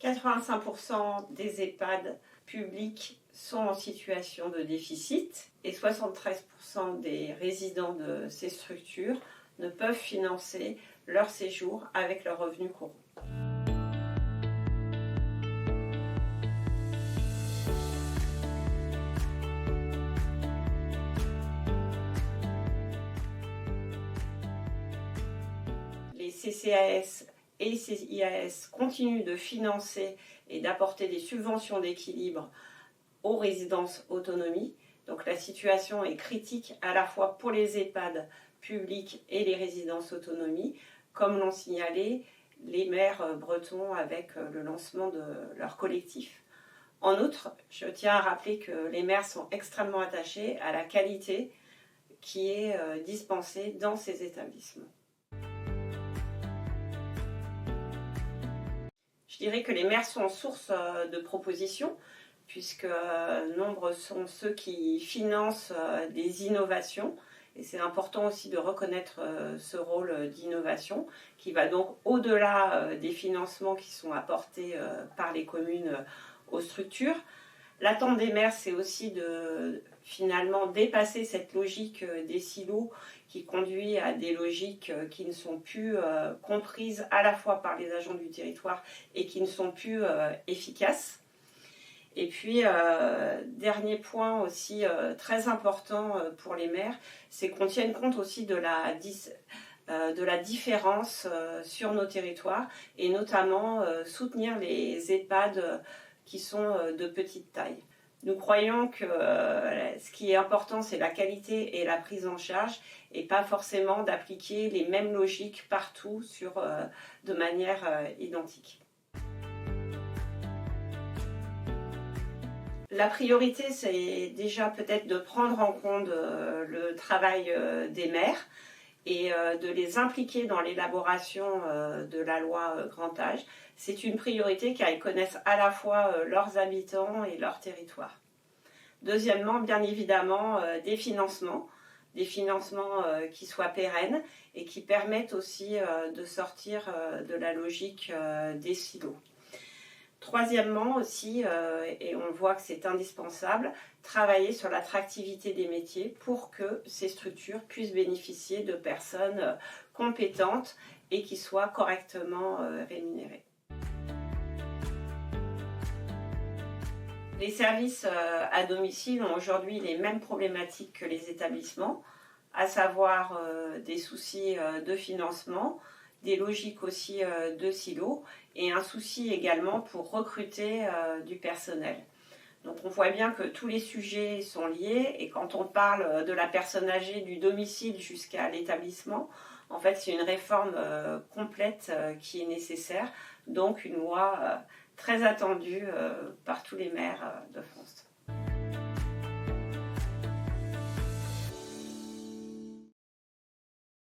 85% des EHPAD publics sont en situation de déficit et 73% des résidents de ces structures ne peuvent financer leur séjour avec leurs revenus courants. Les CCAS et CIAS continuent de financer et d'apporter des subventions d'équilibre aux résidences autonomie. Donc la situation est critique à la fois pour les EHPAD publics et les résidences autonomie, comme l'ont signalé les maires bretons avec le lancement de leur collectif. En outre, je tiens à rappeler que les maires sont extrêmement attachés à la qualité qui est dispensée dans ces établissements. Je dirais que les maires sont source de propositions, puisque nombreux sont ceux qui financent des innovations. Et c'est important aussi de reconnaître ce rôle d'innovation, qui va donc au-delà des financements qui sont apportés par les communes aux structures. L'attente des maires, c'est aussi de finalement dépasser cette logique des silos qui conduit à des logiques qui ne sont plus comprises à la fois par les agents du territoire et qui ne sont plus efficaces. Et puis, dernier point aussi très important pour les maires, c'est qu'on tienne compte aussi de la différence sur nos territoires et notamment soutenir les EHPAD qui sont de petite taille. Nous croyons que ce qui est important, c'est la qualité et la prise en charge et pas forcément d'appliquer les mêmes logiques partout de manière identique. La priorité, c'est déjà peut-être de prendre en compte le travail des maires et de les impliquer dans l'élaboration de la loi Grand Âge. C'est une priorité car ils connaissent à la fois leurs habitants et leur territoire. Deuxièmement, bien évidemment, des financements qui soient pérennes et qui permettent aussi de sortir de la logique des silos. Troisièmement aussi, et on voit que c'est indispensable, travailler sur l'attractivité des métiers pour que ces structures puissent bénéficier de personnes compétentes et qui soient correctement rémunérées. Les services à domicile ont aujourd'hui les mêmes problématiques que les établissements, à savoir des soucis de financement, des logiques aussi de silos et un souci également pour recruter du personnel. Donc on voit bien que tous les sujets sont liés et quand on parle de la personne âgée du domicile jusqu'à l'établissement, en fait c'est une réforme complète qui est nécessaire, donc une loi très attendue par tous les maires de France.